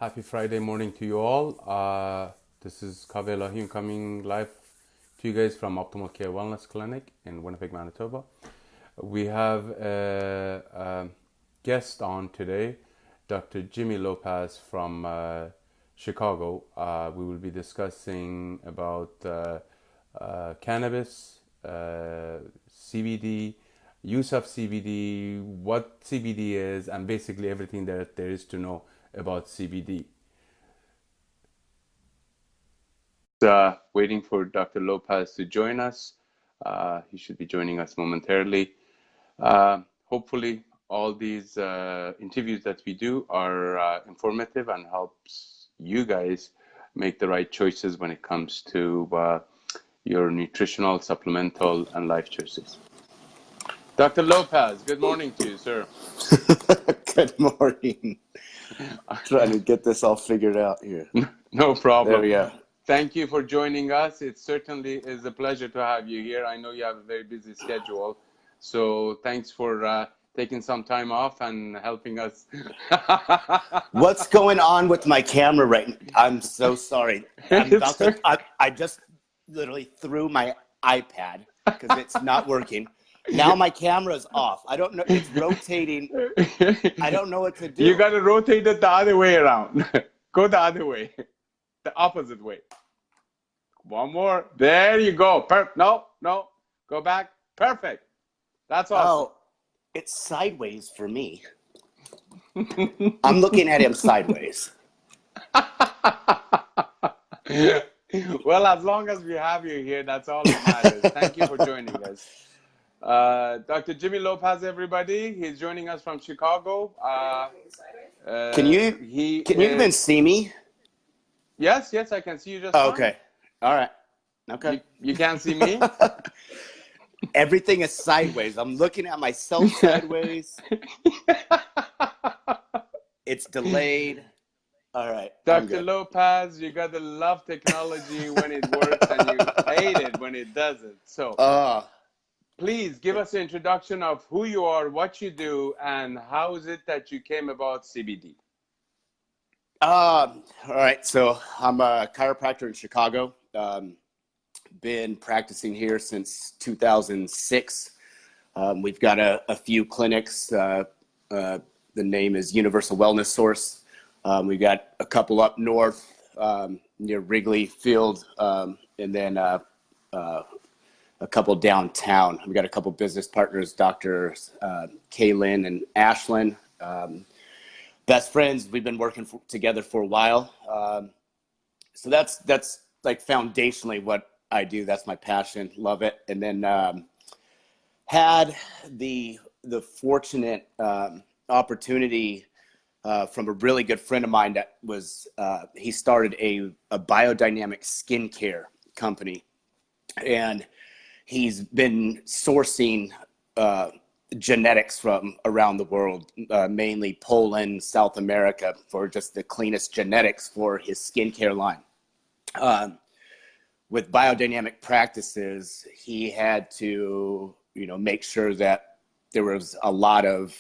Happy Friday morning to you all. This is Kaveh Lahim coming live to you guys from Optimal Care Wellness Clinic in Winnipeg, Manitoba. We have a guest on today, Dr. Jimmy Lopez from Chicago. We will be discussing about cannabis, CBD, use of CBD, what CBD is, and basically everything that there is to know about CBD. Waiting for Dr. Lopez to join us. He should be joining us momentarily. Hopefully, all these interviews that we do are informative and helps you guys make the right choices when it comes to your nutritional, supplemental, and life choices. Dr. Lopez, good morning to you, sir. Good morning. I'm trying to get this all figured out here. No problem. There we go. Thank you for joining us. It certainly is a pleasure to have you here. I know you have a very busy schedule, so thanks for taking some time off and helping us. What's going on with my camera right now? I'm so sorry. I just literally threw my iPad because it's not working. Now my camera's off. I don't know. It's rotating. I don't know what to do. You got to rotate it the other way around. Go the other way. The opposite way. One more. There you go. No. Go back. Perfect. That's awesome. Oh, it's sideways for me. I'm looking at him sideways. Well, as long as we have you here, that's all that matters. Thank you for joining us. Dr. Jimmy Lopez, everybody. He's joining us from Chicago. Can you even see me? Yes, I can see you just fine. Okay. All right. Okay. You can't see me? Everything is sideways. I'm looking at myself sideways. It's delayed. All right. Dr. Lopez, you got to love technology when it works and you hate it when it doesn't. So please give us an introduction of who you are, what you do, and how is it that you came about CBD? All right. So I'm a chiropractor in Chicago. Been practicing here since 2006. We've got a few clinics. The name is Universal Wellness Source. We've got a couple up north near Wrigley Field, and then a couple downtown. We've got a couple business partners, Drs. Kaylin and Ashlyn. Best friends. We've been working together for a while. So that's like foundationally what I do. That's my passion. Love it. And then had the fortunate opportunity from a really good friend of mine that was he started a biodynamic skincare company, and he's been sourcing genetics from around the world, mainly Poland, South America, for just the cleanest genetics for his skincare line. With biodynamic practices, he had to, make sure that there was a lot of,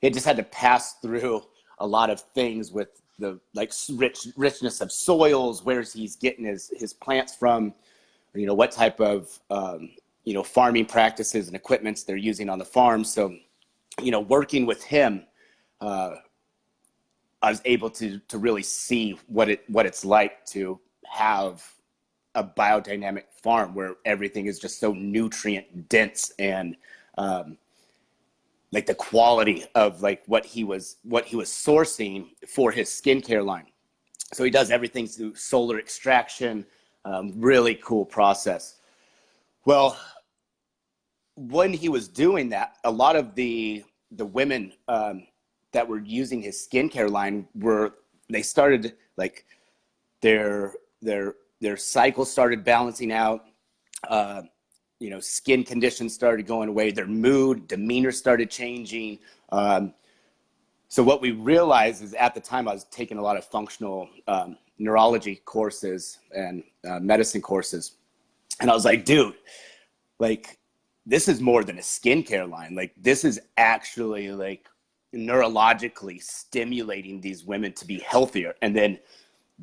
he just had to pass through a lot of things with the richness of soils, where he's getting his plants from, what type of, farming practices and equipments they're using on the farm. So, working with him, I was able to really see what it's like to have a biodynamic farm where everything is just so nutrient dense, and like the quality of like what he was sourcing for his skincare line. So he does everything through solar extraction. Really cool process. Well, when he was doing that, a lot of the women that were using his skincare line they started like their cycle started balancing out. Skin conditions started going away. Their mood, demeanor started changing. So what we realized is, at the time I was taking a lot of functional neurology courses and medicine courses. And I was like, dude, like, this is more than a skincare line. Like, this is actually like neurologically stimulating these women to be healthier. And then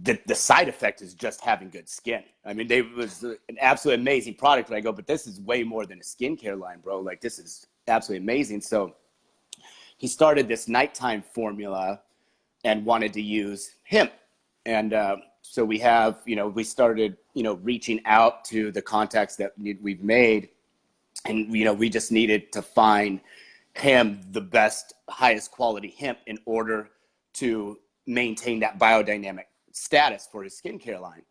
the side effect is just having good skin. I mean, it was an absolutely amazing product. And I go, but this is way more than a skincare line, bro. Like, this is absolutely amazing. So he started this nighttime formula and wanted to use hemp. And so we have, we started, reaching out to the contacts that we've made. And, we just needed to find him the best, highest quality hemp in order to maintain that biodynamic status for his skincare line.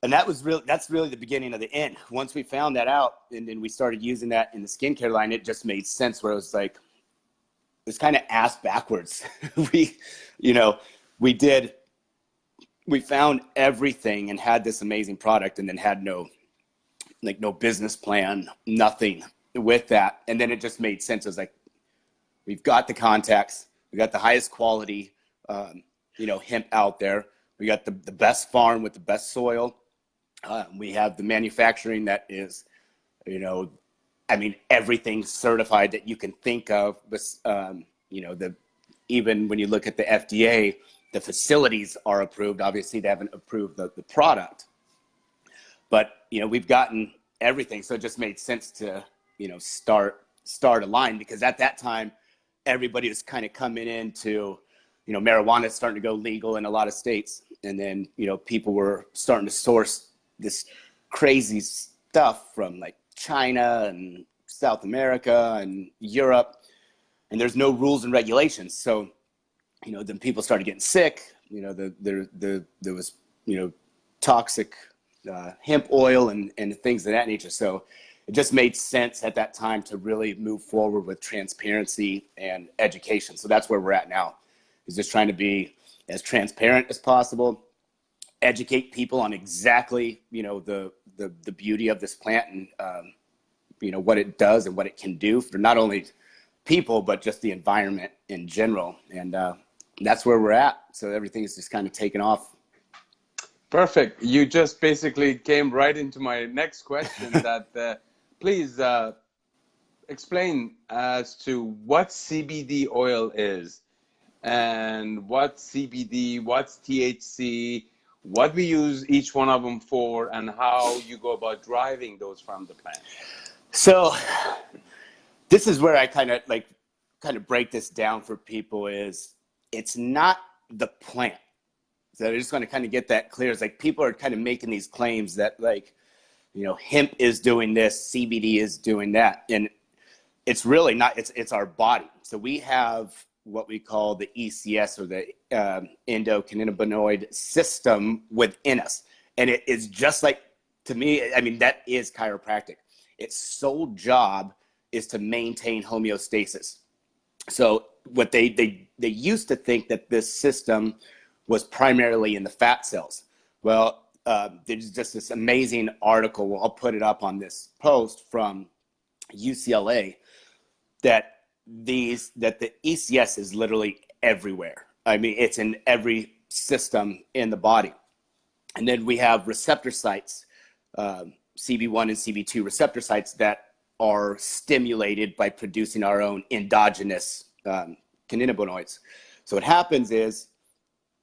And that's really the beginning of the end. Once we found that out and then we started using that in the skincare line, it just made sense where it was like, it's kind of ass backwards. We found everything and had this amazing product and then had no business plan, nothing with that. And then it just made sense. It was like, we've got the contacts, we got the highest quality, hemp out there. We got the best farm with the best soil. We have the manufacturing that is, everything certified that you can think of. But, even when you look at the FDA, the facilities are approved. Obviously, they haven't approved the product. But, we've gotten everything. So it just made sense to, start a line, because at that time, everybody was kind of coming into, marijuana is starting to go legal in a lot of states. And then, people were starting to source this crazy stuff from like China and South America and Europe. And there's no rules and regulations. So, then people started getting sick. There was, toxic hemp oil and things of that nature. So it just made sense at that time to really move forward with transparency and education. So that's where we're at now, is just trying to be as transparent as possible, educate people on exactly, the beauty of this plant and, what it does and what it can do for not only people, but just the environment in general. And that's where we're at. So everything is just kind of taken off. Perfect. You just basically came right into my next question that please explain as to what CBD oil is and what CBD, what's THC, what we use each one of them for, and how you go about driving those from the plant. So this is where I kind of break this down for people. Is it's not the plant. So I just want to kind of get that clear. It's like people are kind of making these claims that hemp is doing this, CBD is doing that. And it's really not, it's our body. So we have what we call the ECS, or the endocannabinoid system within us. And it is just like, to me, that is chiropractic. Its sole job is to maintain homeostasis. So what they used to think that this system was primarily in the fat cells. Well, there's just this amazing article, I'll put it up on this post, from UCLA, that the ECS is literally everywhere. It's in every system in the body. And then we have receptor sites, CB1 and CB2 receptor sites, that are stimulated by producing our own endogenous cannabinoids. So what happens is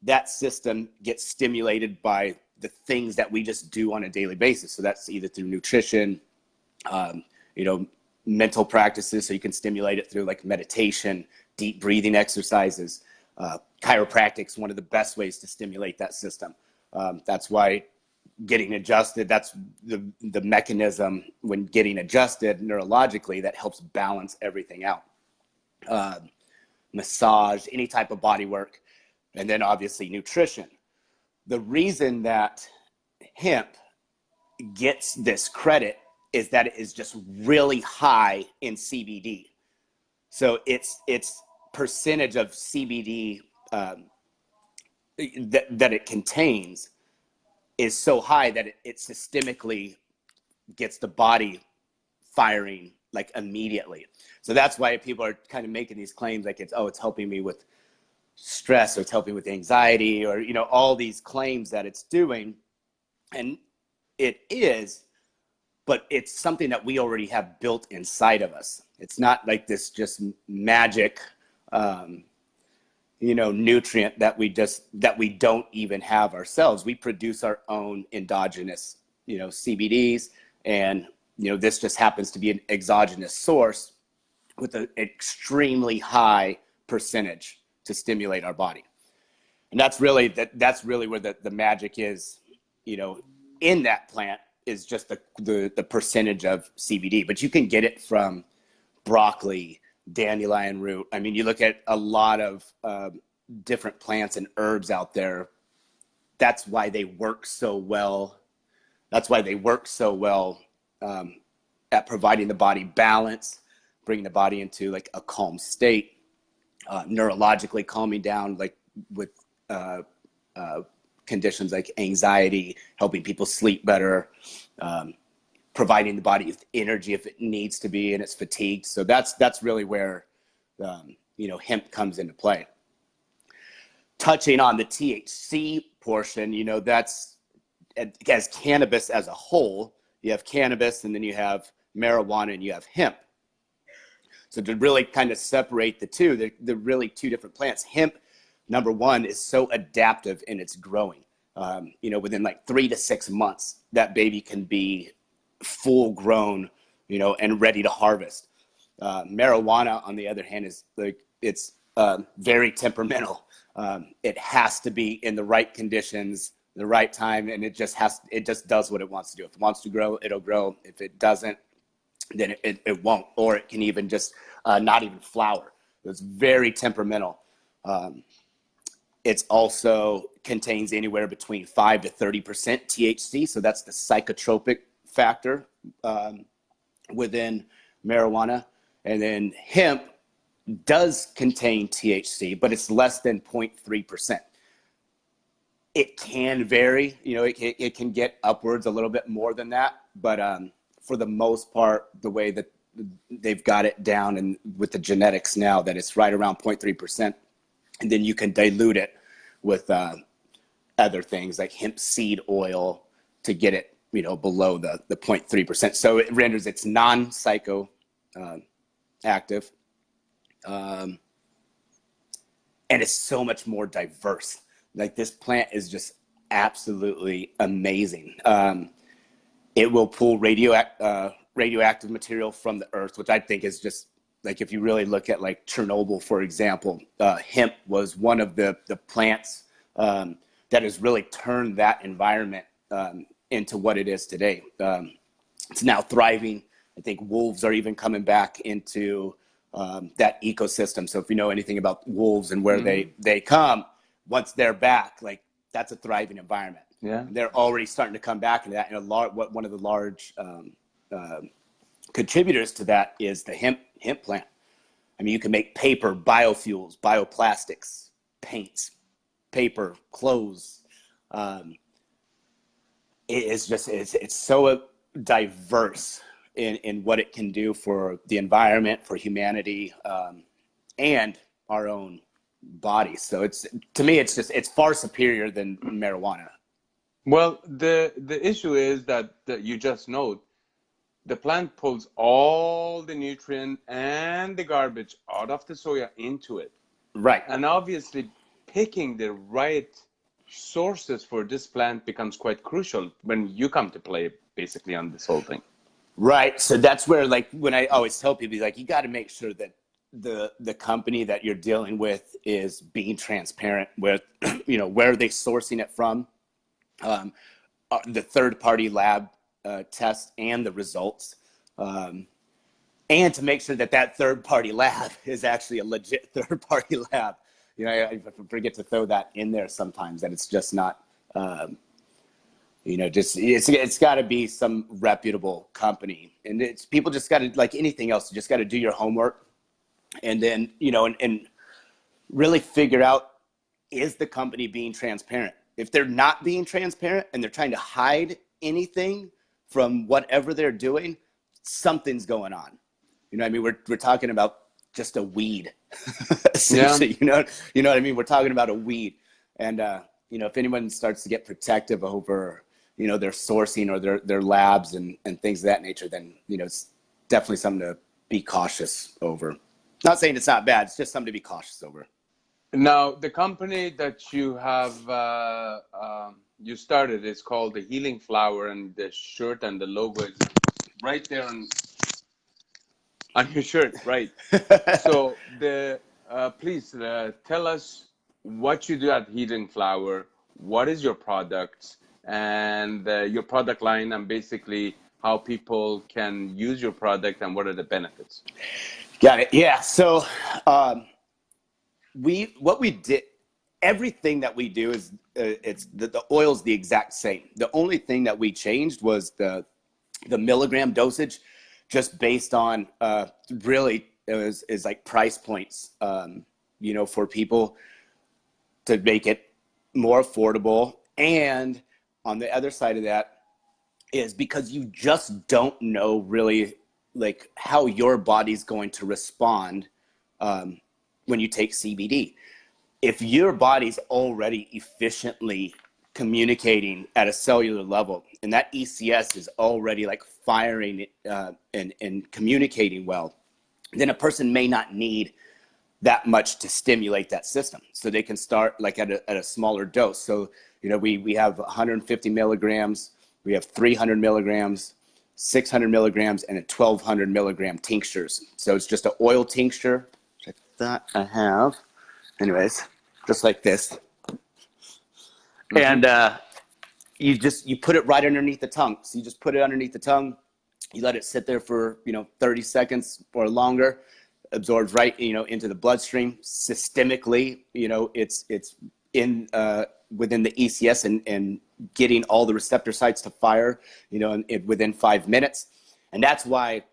that system gets stimulated by the things that we just do on a daily basis. So that's either through nutrition, mental practices. So you can stimulate it through like meditation, deep breathing exercises. Chiropractic's one of the best ways to stimulate that system. That's why getting adjusted, that's the mechanism when getting adjusted neurologically that helps balance everything out. Massage, any type of body work. And then obviously nutrition. The reason that hemp gets this credit is that it is just really high in CBD. So its percentage of CBD that it contains is so high that it systemically gets the body firing like immediately. So that's why people are kind of making these claims like it's helping me with stress, or it's helping with anxiety, or all these claims that it's doing. And it is, but it's something that we already have built inside of us. It's not like this just magic nutrient that we don't even have ourselves. We produce our own endogenous, CBDs, and this just happens to be an exogenous source with an extremely high percentage to stimulate our body. And that's really where the magic is, in that plant, is just the percentage of CBD. But you can get it from broccoli, dandelion root. I mean, you look at a lot of different plants and herbs out there. That's why they work so well. At providing the body balance, bringing the body into like a calm state, neurologically calming down, like with conditions like anxiety, helping people sleep better, providing the body with energy if it needs to be and it's fatigued. So that's really where hemp comes into play. Touching on the THC portion, that's as cannabis as a whole. You have cannabis, and then you have marijuana, and you have hemp. So to really kind of separate the two, they're really two different plants. Hemp, number one, is so adaptive in its growing. Within like 3 to 6 months, that baby can be full grown, and ready to harvest. Marijuana, on the other hand, is it's very temperamental. It has to be in the right conditions, the right time, and it just does what it wants to do. If it wants to grow, it'll grow. If it doesn't, then it won't, or it can even just not even flower. It's very temperamental. It's also contains anywhere between 5 to 30% THC, so that's the psychotropic factor within marijuana. And then hemp does contain THC, but it's less than 0.3%. It can vary, it can get upwards a little bit more than that, but for the most part, the way that they've got it down and with the genetics now, that it's right around 0.3%. And then you can dilute it with other things like hemp seed oil to get it, below the 0.3%. So it renders it's non-psycho active. And it's so much more diverse. Like, this plant is just absolutely amazing. It will pull radioactive material from the earth, which I think is just like, if you really look at like Chernobyl, for example, hemp was one of the plants that has really turned that environment into what it is today. It's now thriving. I think wolves are even coming back into that ecosystem. So if you know anything about wolves and where they come, once they're back, like, that's a thriving environment. Yeah, they're already starting to come back into that. And one of the large contributors to that is the hemp plant. I mean, you can make paper, biofuels, bioplastics, paints, paper, clothes. It's so diverse in what it can do for the environment, for humanity, and our own bodies. So to me, it's far superior than marijuana. Well, the issue is that you just note, the plant pulls all the nutrient and the garbage out of the soya into it. Right. And obviously, picking the right sources for this plant becomes quite crucial when you come to play, basically, on this whole thing. Right. So that's where, like, when I always tell people, like, you got to make sure that the company that you're dealing with is being transparent with, where are they sourcing it from, the third-party lab tests and the results, and to make sure that third-party lab is actually a legit third-party lab. I forget to throw that in there sometimes, that it's just not, it's got to be some reputable company. And people just got to, like anything else, you just got to do your homework, and then, and really figure out, is the company being transparent? If they're not being transparent and they're trying to hide anything from whatever they're doing, something's going on. I mean, we're talking about just a weed, essentially. Yeah. You know what I mean? We're talking about a weed, and if anyone starts to get protective over, their sourcing or their labs and things of that nature, then it's definitely something to be cautious over. Not saying it's not bad. It's just something to be cautious over. Now, the company that you have you started is called the Healing Flower, and the shirt and the logo is right there on your shirt, right? So the please tell us what you do at Healing Flower. What is your products and your product line, and basically how people can use your product and what are the benefits? Got it. Yeah. So what we did, everything that we do is it's the oil's the exact same. The only thing that we changed was the milligram dosage, just based on really is like price points, for people to make it more affordable. And on the other side of that is because you just don't know really like how your body's going to respond when you take CBD. If your body's already efficiently communicating at a cellular level, and that ECS is already like firing and communicating well, then a person may not need that much to stimulate that system. So they can start like at a smaller dose. So, we have 150 milligrams, we have 300 milligrams, 600 milligrams, and a 1200 milligram tinctures. So it's just an oil tincture, which I thought I have. Anyways, just like this. And you put it right underneath the tongue. So you just put it underneath the tongue. You let it sit there for 30 seconds or longer. Absorbs right into the bloodstream systemically. It's in within the ECS and getting all the receptor sites to fire. Within 5 minutes. And that's why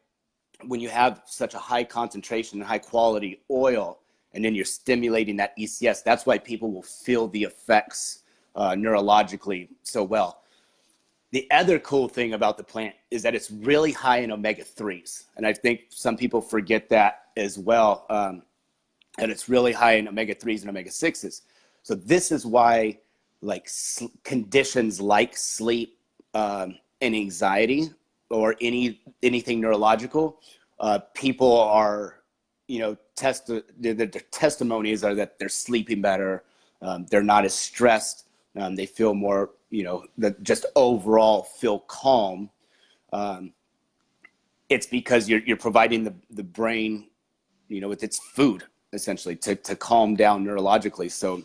when you have such a high concentration and high quality oil, and then you're stimulating that ECS, that's why people will feel the effects neurologically so well. The other cool thing about the plant is that it's really high in omega-3s. And I think some people forget that as well, and it's really high in omega-3s and omega-6s. So this is why conditions like sleep and anxiety or anything neurological, people are, the testimonies are that they're sleeping better, they're not as stressed, they feel more, that just overall feel calm. It's because you're providing the brain, with its food essentially to calm down neurologically. So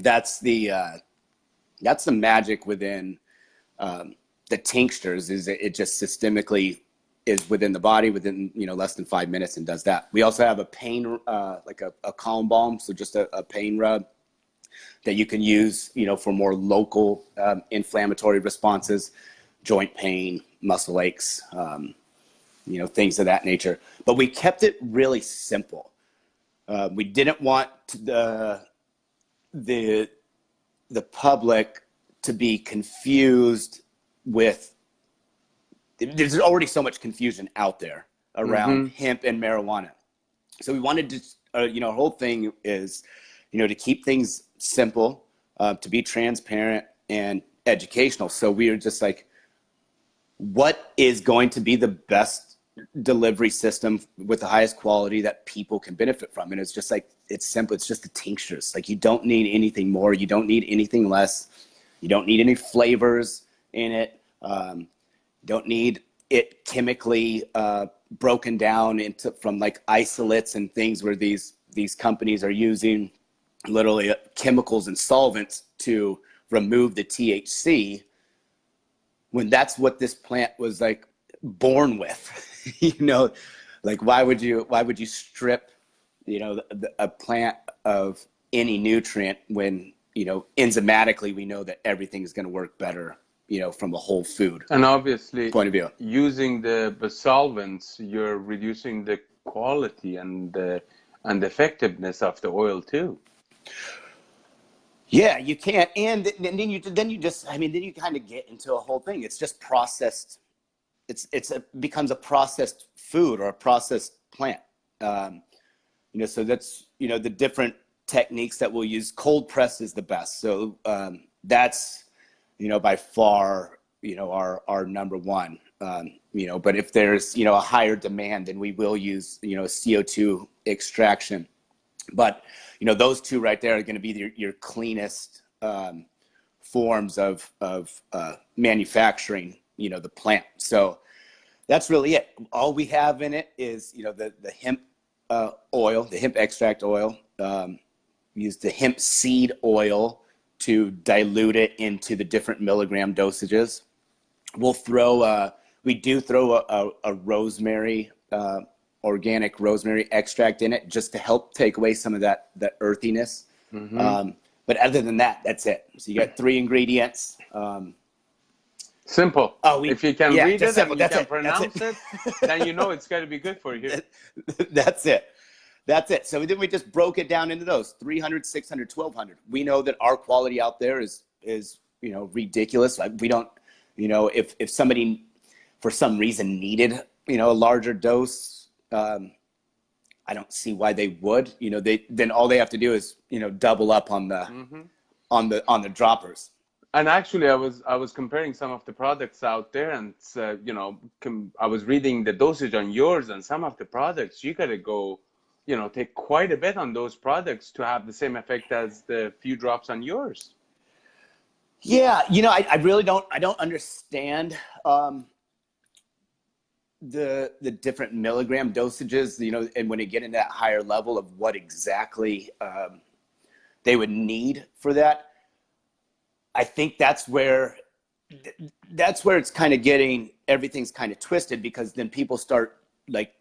that's the magic within the tinctures, is it just systemically is within the body within less than 5 minutes and does that. We also have a pain like a calm balm, so just a pain rub that you can use for more local inflammatory responses, joint pain, muscle aches, things of that nature. But we kept it really simple. We didn't want the public to be confused with. There's already so much confusion out there around hemp and marijuana. So we wanted to, our whole thing is, to keep things simple, to be transparent and educational. So we were just like, what is going to be the best delivery system with the highest quality that people can benefit from? And it's just like, it's simple. It's just the tinctures. Like, you don't need anything more. You don't need anything less. You don't need any flavors in it. Don't need it chemically broken down from like isolates and things where these companies are using literally chemicals and solvents to remove the THC, when that's what this plant was like born with. Like why would you strip a plant of any nutrient when enzymatically we know that everything is going to work better from a whole food and obviously point of view. Using the solvents, you're reducing the quality and the effectiveness of the oil too. Yeah, you can't. And then you just, then you kind of get into a whole thing. It's just processed. Becomes a processed food or a processed plant. So that's, the different techniques that we'll use. Cold press is the best. So that's, by far, our number one. But if there's, a higher demand, then we will use, CO2 extraction. But, you know, those two right there are going to be your cleanest forms of manufacturing, you know, the plant. So that's really it. All we have in it is, you know, the hemp oil, the hemp extract oil. Use the hemp seed oil to dilute it into the different milligram dosages. We'll throw, we do throw a rosemary, organic rosemary extract in it just to help take away some of that earthiness. But other than that, that's it. So you got 3 ingredients. Simple. If you can read it simple. and you can pronounce it, then you know it's got to be good for you. That's it. That's it. So then we just broke it down into those 300, 600, 1200. We know that our quality out there is, you know, ridiculous. We don't, you know, if somebody for some reason needed, you know, a larger dose, I don't see why they would. You know, then all they have to do is, you know, double up on the on the droppers. And actually, I was comparing some of the products out there, and you know, I was reading the dosage on yours, and some of the products you gotta go, you know, take quite a bit on those products to have the same effect as the few drops on yours. Yeah, you know, I really don't understand the different milligram dosages, you know, and when you get into that higher level of what exactly they would need for that. I think that's where it's kind of getting, everything's kind of twisted, because then people start like,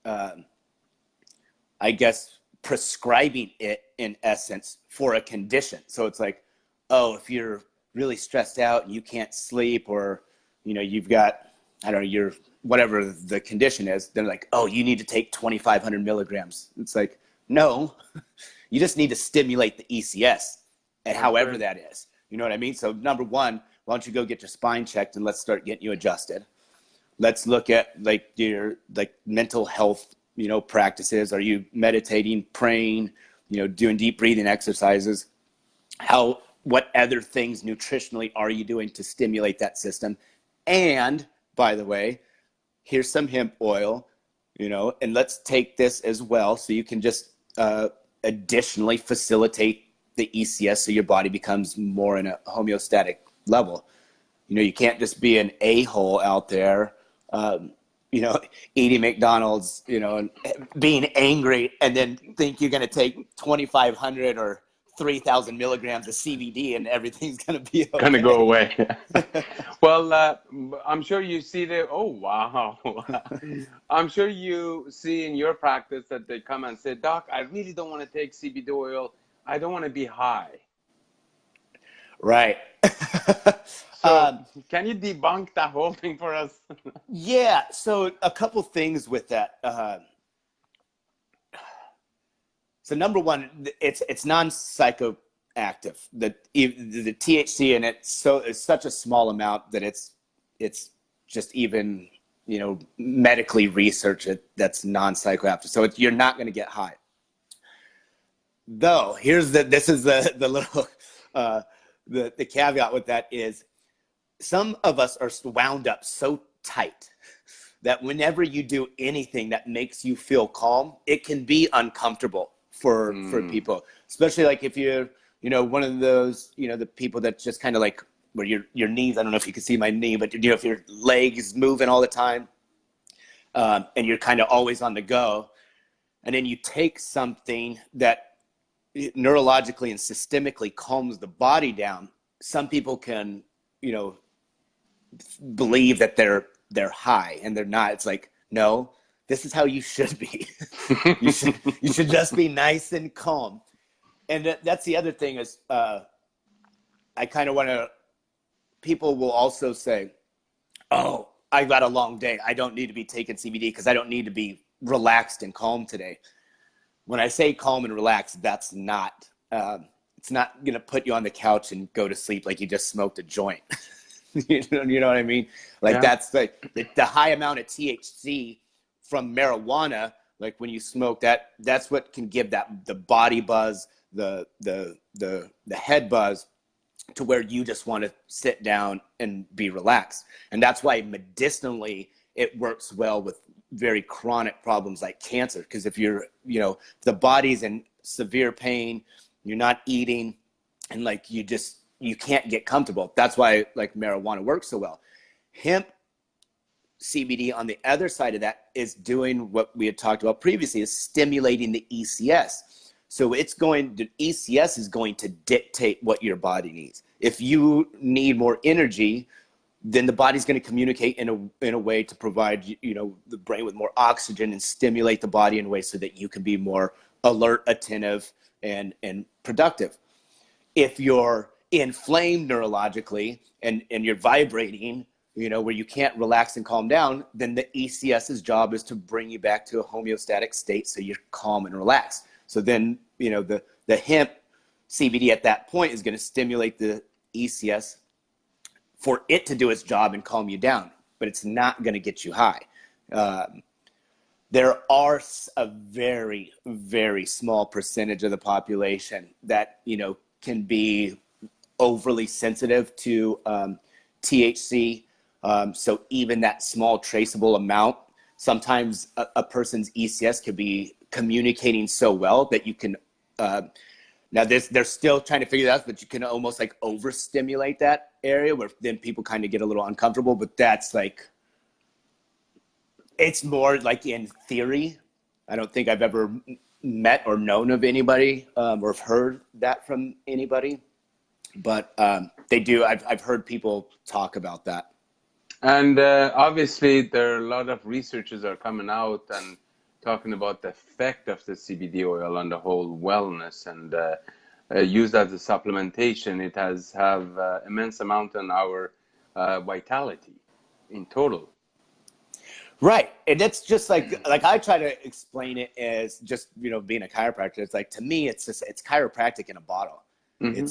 I guess, prescribing it in essence for a condition. So it's like, oh, if you're really stressed out and you can't sleep, or, you know, you've got, I don't know, you're whatever the condition is, they're like, oh, you need to take 2,500 milligrams. It's like, no, you just need to stimulate the ECS, and however that is. You know what I mean? So number one, why don't you go get your spine checked and let's start getting you adjusted. Let's look at like your mental health, you know, practices. Are you meditating, praying, you know, doing deep breathing exercises? What other things nutritionally are you doing to stimulate that system? And by the way, here's some hemp oil, you know, and let's take this as well, so you can just additionally facilitate the ECS, so your body becomes more in a homeostatic level. You know, you can't just be an a-hole out there, you know, eating McDonald's, you know, and being angry, and then think you're going to take 2,500 or 3,000 milligrams of CBD and everything's going to be okay. Going to go away. Well, I'm sure you see oh, wow. I'm sure you see in your practice that they come and say, Doc, I really don't want to take CBD oil. I don't want to be high. Right. So can you debunk that whole thing for us? Yeah. So a couple things with that. So number one, it's non-psychoactive. The THC in it is such a small amount that it's just even, you know, medically researched that's non-psychoactive. So you're not going to get high. Though this is the little the caveat with that is, some of us are wound up so tight that whenever you do anything that makes you feel calm, it can be uncomfortable for people, especially like if you're, you know, one of those, you know, the people that just kind of like where your knees, I don't know if you can see my knee, but you know, if your leg is moving all the time, and you're kind of always on the go, and then you take something that neurologically and systemically calms the body down, some people can, you know, believe that they're high, and they're not. It's like, no, this is how you should be. you should just be nice and calm. And that's the other thing is, I kind of want to, people will also say, oh, I got a long day, I don't need to be taking CBD because I don't need to be relaxed and calm today. When I say calm and relaxed, that's not, it's not going to put you on the couch and go to sleep like you just smoked a joint. You know what I mean? Like, yeah. That's like the high amount of THC from marijuana, like when you smoke that's what can give that the body buzz, the head buzz, to where you just want to sit down and be relaxed. And that's why medicinally it works well with very chronic problems like cancer. Because if you're, the body's in severe pain, you're not eating, and like you can't get comfortable. That's why like marijuana works so well. Hemp CBD on the other side of that is doing what we had talked about previously, is stimulating the ECS. So the ECS is going to dictate what your body needs. If you need more energy, then the body's going to communicate in a way to provide, the brain with more oxygen and stimulate the body in a way so that you can be more alert, attentive, and productive. If you're inflamed neurologically and you're vibrating, where you can't relax and calm down, then the ECS's job is to bring you back to a homeostatic state so you're calm and relaxed. So then, the hemp CBD at that point is going to stimulate the ECS for it to do its job and calm you down, but it's not going to get you high. There are a very, very small percentage of the population that, can be overly sensitive to THC. So even that small traceable amount, sometimes a person's ECS could be communicating so well that you can, now they're still trying to figure that out, but you can almost like overstimulate that area where then people kind of get a little uncomfortable, but that's like, it's more like in theory. I don't think I've ever met or known of anybody or have heard that from anybody, but they do. I've heard people talk about that. And obviously, there are a lot of researchers are coming out and talking about the effect of the CBD oil on the whole wellness, and used as a supplementation, it have immense amount on our vitality in total. Right. And it's just like I try to explain it as just, being a chiropractor. It's like, to me, it's chiropractic in a bottle. Mm-hmm.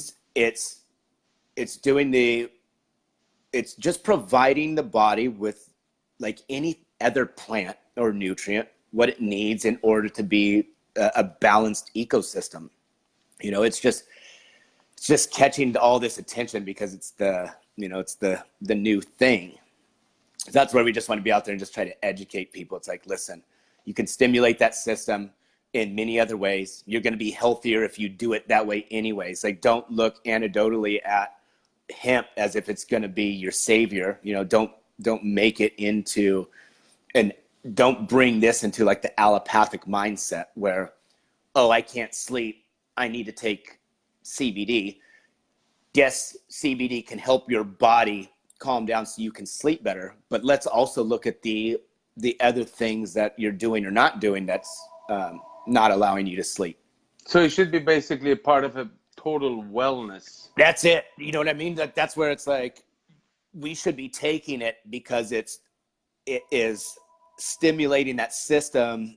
It's just providing the body with like any other plant or nutrient, what it needs in order to be a balanced ecosystem. It's just catching all this attention because it's the new thing. That's where we just want to be out there and just try to educate people. It's like, listen, you can stimulate that system in many other ways. You're going to be healthier if you do it that way anyways. Like, don't look anecdotally at hemp as if it's going to be your savior. Don't make it into, and don't bring this into like the allopathic mindset where, oh, I can't sleep, I need to take CBD. Yes, CBD can help your body calm down so you can sleep better, but let's also look at the other things that you're doing or not doing that's not allowing you to sleep. So it should be basically a part of a total wellness. That's it. You know what I mean? That's where it's like, we should be taking it because it is stimulating that system,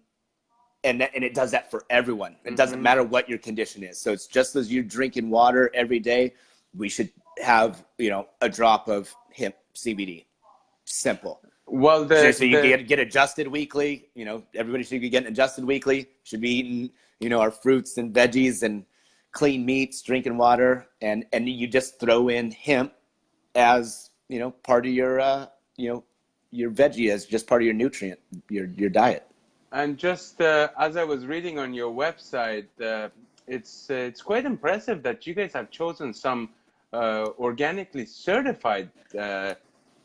and it does that for everyone. It doesn't matter what your condition is. So it's just as you're drinking water every day, we should have a drop of hemp CBD. Simple. Well, so you get adjusted weekly. Everybody should be getting adjusted weekly. Should be eating our fruits and veggies and clean meats, drinking water, and you just throw in hemp as part of your veggie, as just part of your nutrient, your diet. And just as I was reading on your website, it's quite impressive that you guys have chosen some organically certified,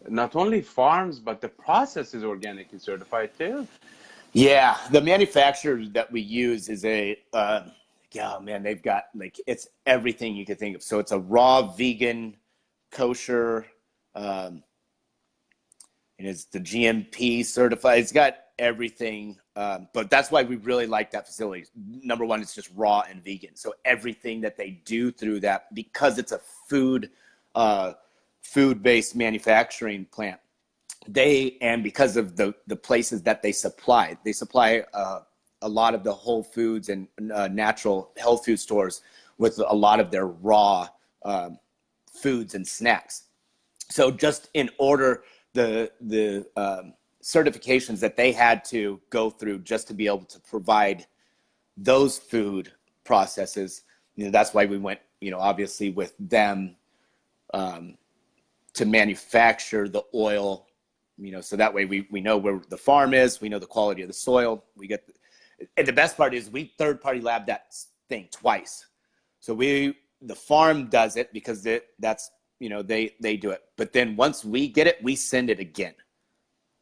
not only farms, but the process is organically certified too. Yeah, the manufacturer that we use is they've got it's everything you could think of. So it's a raw, vegan, kosher, and it's the GMP certified. It's got everything, but that's why we really like that facility. Number one, it's just raw and vegan. So everything that they do through that, because it's a food-based manufacturing plant, and because of the places that they supply a lot of the Whole Foods and natural health food stores with a lot of their raw foods and snacks. So just in order, the certifications that they had to go through just to be able to provide those food processes, that's why we went, obviously with them to manufacture the oil so that way we know where the farm is, we know the quality of the soil, and the best part is we third-party lab that thing twice. So the farm does it because that's, they do it. But then once we get it, we send it again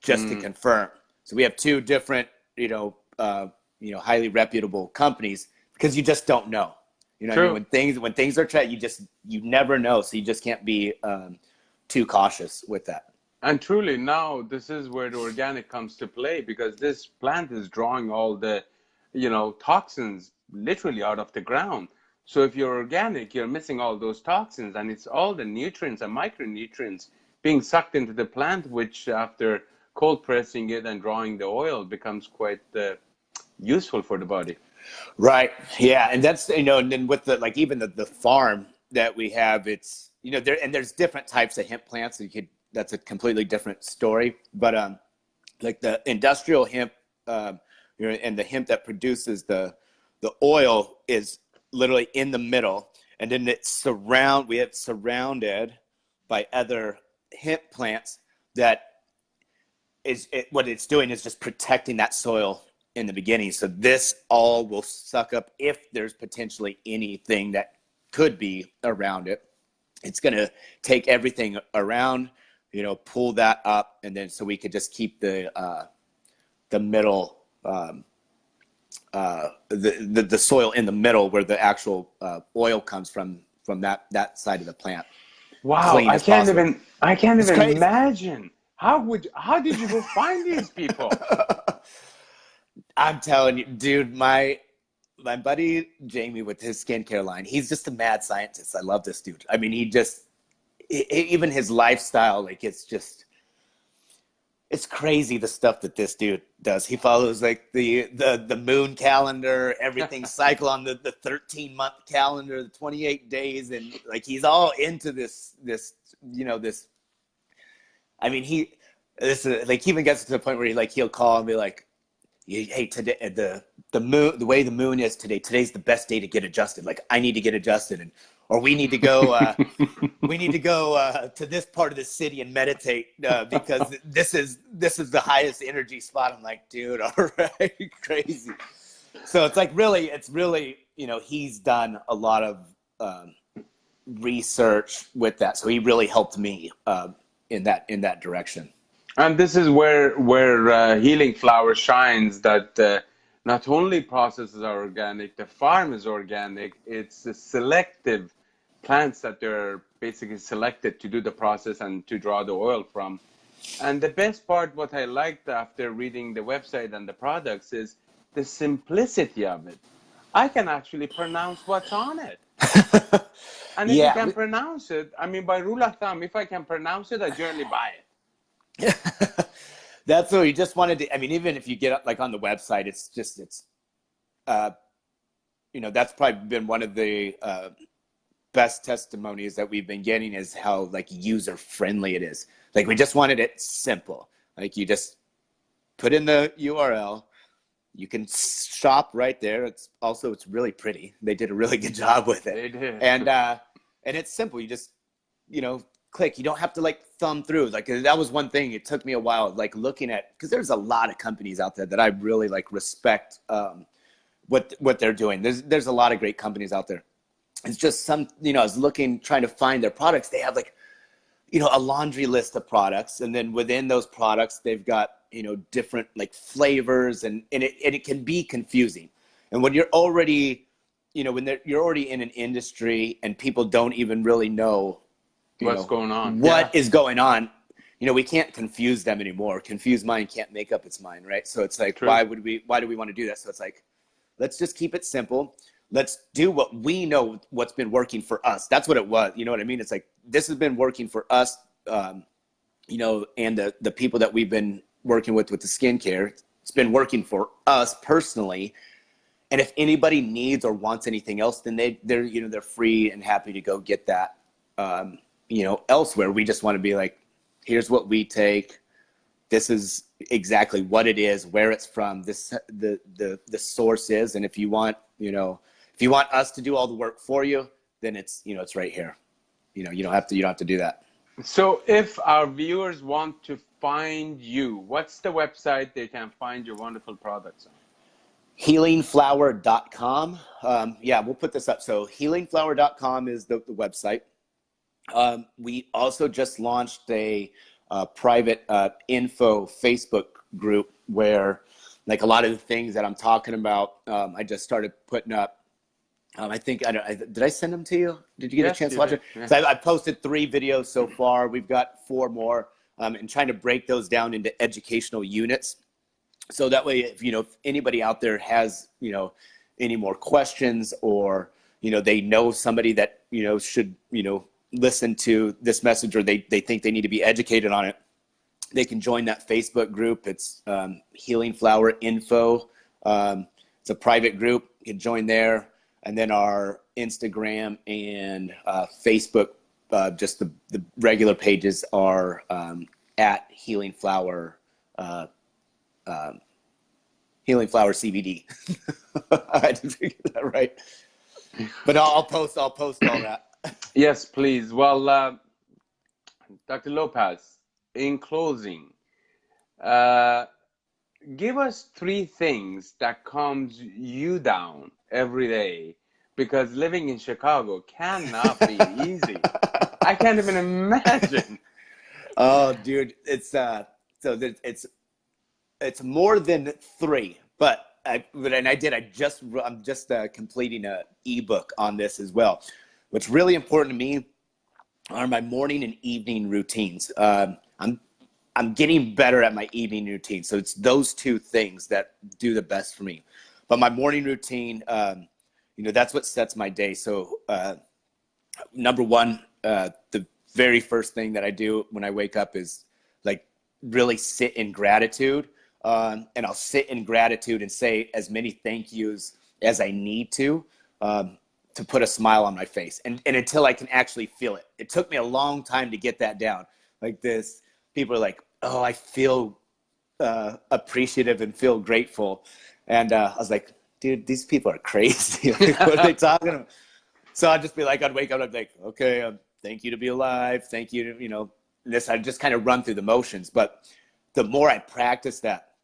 just to confirm. So we have two different, highly reputable companies because you just don't know. You know what I mean? When things are tried, you never know. So you just can't be too cautious with that. And truly, now this is where the organic comes to play, because this plant is drawing all the, toxins literally out of the ground. So if you're organic, you're missing all those toxins, and it's all the nutrients and micronutrients being sucked into the plant, which after cold pressing it and drawing the oil becomes quite useful for the body. Right. Yeah. And that's, and then with even the farm that we have, it's, there's different types of hemp plants. So that's a completely different story. But like the industrial hemp, and the hemp that produces the oil is literally in the middle, and then we have surrounded by other hemp plants that what it's doing is just protecting that soil in the beginning. So this all will suck up, if there's potentially anything that could be around it. It's going to take everything around, pull that up, and then so we could just keep the middle, the soil in the middle where the actual oil comes from that side of the plant. Wow, I can't even imagine. How did you go find these people? I'm telling you, dude, my buddy Jamie with his skincare line, he's just a mad scientist. I love this dude. I mean, even his lifestyle, it's crazy the stuff that this dude does. He follows the moon calendar, everything cycle on the 13-month calendar, the 28 days, and he's all into this. I mean, he even gets to the point where he'll call and be like, "Hey, today the moon, the way the moon is today. Today's the best day to get adjusted. I need to get adjusted, or we need to go. We need to go to this part of the city and meditate because this is the highest energy spot." I'm like, dude, all right, crazy. So it's really, he's done a lot of research with that. So he really helped me in that direction. And this is where Healing Flower shines, that not only processes are organic, the farm is organic, it's a selective plants that they're basically selected to do the process and to draw the oil from. And the best part, what I liked after reading the website and the products, is the simplicity of it. I can actually pronounce what's on it. And if you can pronounce it, I mean, by rule of thumb, if I can pronounce it, I generally buy it. That's what you just wanted to, I mean, even if you get on the website, it's that's probably been one of the best testimonies that we've been getting, is how user friendly it is. We just wanted it simple. You just put in the URL, you can shop right there. It's really pretty. They did a really good job with it. They did. And it's simple. You just, click. You don't have to thumb through. That was one thing. It took me a while, looking at, because there's a lot of companies out there that I really respect what they're doing. There's a lot of great companies out there. It's just some, I was trying to find their products. They have a laundry list of products, and then within those products, they've got, different flavors, and it can be confusing. And when you're already, you're already in an industry and people don't even really know what's going on, what is going on, we can't confuse them anymore. Confused mind can't make up its mind, right? So it's True. why do we want to do that? So it's let's just keep it simple. Let's do what we know, what's been working for us. That's what it was. You know what I mean? It's this has been working for us, and the people that we've been working with the skincare. It's been working for us personally. And if anybody needs or wants anything else, then they're free and happy to go get that, elsewhere. We just want to be here's what we take. This is exactly what it is, where it's from. This the source is, and if you want us to do all the work for you, then it's it's right here. You don't have to do that. So if our viewers want to find you, what's the website they can find your wonderful products on? Healingflower.com. Yeah, we'll put this up. So healingflower.com is the website. We also just launched a private info Facebook group where, like, a lot of the things that I'm talking about, I just started putting up. I think did I send them to you? Did you get a Yes, chance to you watch did. it? Yeah. So I posted 3 videos so far. We've got 4 more, and trying to break those down into educational units. So that way, if anybody out there has, any more questions, or, they know somebody that, should, listen to this message, or they think they need to be educated on it, they can join that Facebook group. It's Healing Flower Info. It's a private group. You can join there. And then our Instagram and Facebook, just the regular pages are at Healing Flower Healing Flower CBD. I didn't get that right, but I'll post all that. Yes, please. Well, Dr. Lopez, in closing, uh, give us 3 things that calms you down every day, because living in Chicago cannot be easy. I can't even imagine. Oh, dude, it's it's more than 3, but I'm just completing a ebook on this as well. What's really important to me are my morning and evening routines. I'm getting better at my evening routine, so it's those 2 things that do the best for me. But my morning routine, that's what sets my day. So number one, the very first thing that I do when I wake up is, like, really sit in gratitude. And I'll sit in gratitude and say as many thank yous as I need to put a smile on my face. And until I can actually feel it. It took me a long time to get that down. Like this, people are like, oh, I feel appreciative and feel grateful. And I was like, dude, these people are crazy. Like, what are they talking about? So I'd just be like, I'd wake up and I'd be like, okay, thank you to be alive. Thank you to, this. I'd just kind of run through the motions. But the more I practiced that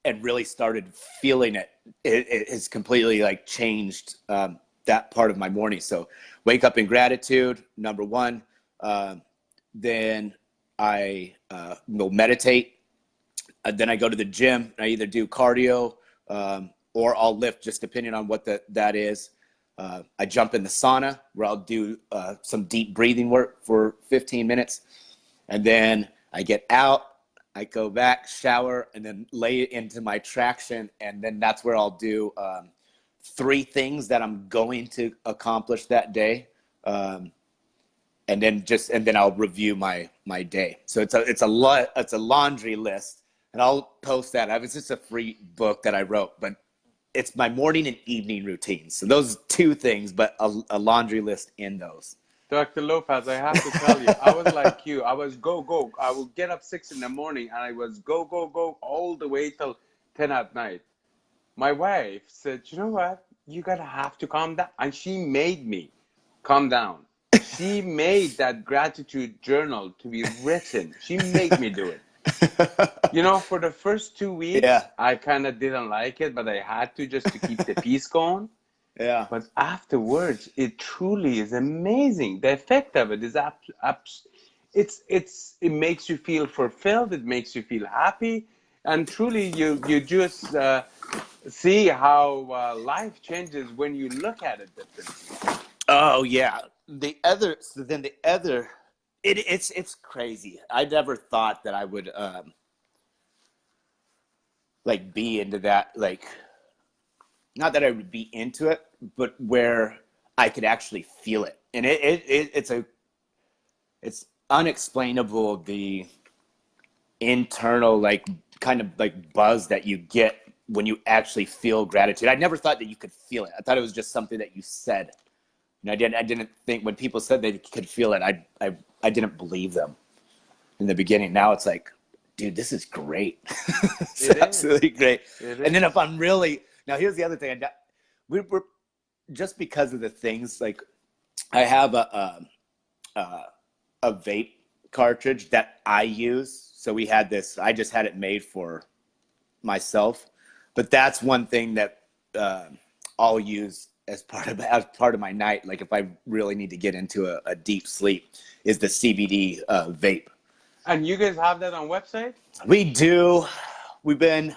and really started feeling it, it has completely, like, changed that part of my morning. So wake up in gratitude, number one. Then I will meditate. Then I go to the gym. I either do cardio or I'll lift, just depending on what that is. I jump in the sauna, where I'll do some deep breathing work for 15 minutes. And then I get out, I go back, shower, and then lay it into my traction. And then that's where I'll do 3 things that I'm going to accomplish that day. And then I'll review my day. So it's a laundry list, and I'll post that. It's just a free book that I wrote, but it's my morning and evening routines. So those 2 things, but a laundry list in those. Dr. Lopez, I have to tell you, I was like you. I was go, go. I would get up 6 in the morning and I was go, go, go all the way till 10 at night. My wife said, you know what? You gotta have to calm down. And she made me calm down. She made that gratitude journal to be written. She made me do it. For the first 2 weeks, Yeah, I kind of didn't like it, but I had to, just to keep the peace going. yeah. But afterwards, it truly is amazing. The effect of it is it makes you feel fulfilled. It makes you feel happy, and truly, you just see how life changes when you look at it differently. Oh yeah. It's crazy. I never thought that I would like be into that, like, not that I would be into it, but where I could actually feel it. And it's unexplainable, the internal, like, kind of like buzz that you get when you actually feel gratitude. I never thought that you could feel it. I thought it was just something that you said. And I didn't think, when people said they could feel it, I didn't believe them in the beginning. Now it's like, dude, this is great. It's It is. absolutely great. It And then if is. I'm really, now here's the other thing. We're just because of the things, like, I have a vape cartridge that I use. So we had this, I just had it made for myself, but that's one thing that I'll use as part of my night. Like if I really need to get into a deep sleep, is the CBD vape. And you guys have that on website? We do. We've been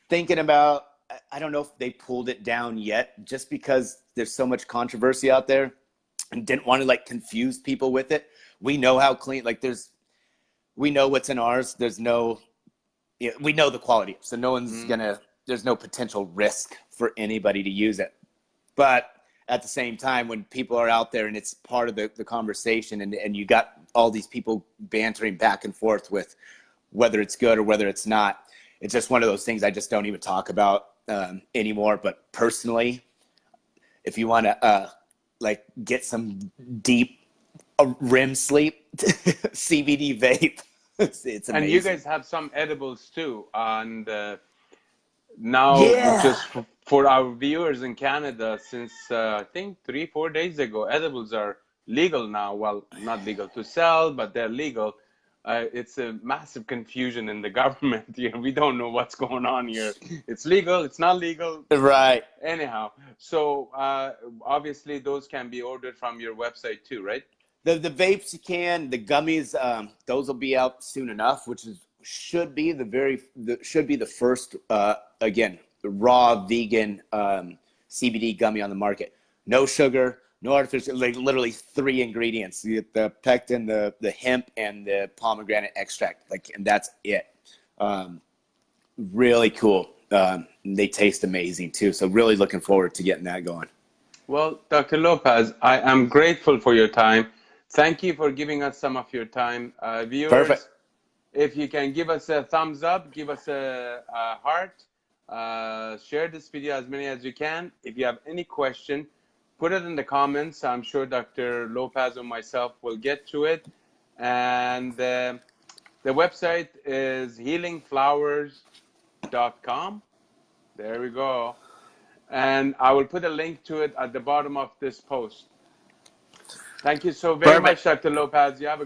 thinking about. I don't know if they pulled it down yet, just because there's so much controversy out there, and didn't want to like confuse people with it. We know how clean. Like we know what's in ours. We know the quality, so no one's gonna. There's no potential risk for anybody to use it. But at the same time, when people are out there and it's part of the conversation, and you got all these people bantering back and forth with whether it's good or whether it's not, it's just one of those things I just don't even talk about anymore. But personally, if you want to like get some deep REM sleep, CBD vape, it's amazing. And you guys have some edibles too. And now, Yeah. just for our viewers in Canada, since I think 3-4 days ago, edibles are legal now. Well, not legal to sell, but they're legal. It's a massive confusion in the government here. We don't know what's going on here. It's legal, it's not legal. Right. Anyhow, so obviously those can be ordered from your website too, right? The vapes you can, the gummies, those will be out soon enough, which should be the first again raw vegan CBD gummy on the market. No sugar, no artificial, like literally 3 ingredients: you get the pectin, the hemp, and the pomegranate extract. Like, and that's it. Really cool. They taste amazing too. So really looking forward to getting that going. Well, Dr. Lopez, I am grateful for your time. Thank you for giving us some of your time. Perfect. Viewers, if you can give us a thumbs up, give us a heart, share this video as many as you can. If you have any question, put it in the comments. I'm sure Dr. Lopez or myself will get to it. And the website is healingflowers.com. There we go. And I will put a link to it at the bottom of this post. Thank you so very much, Perfect. Dr. Lopez. You have a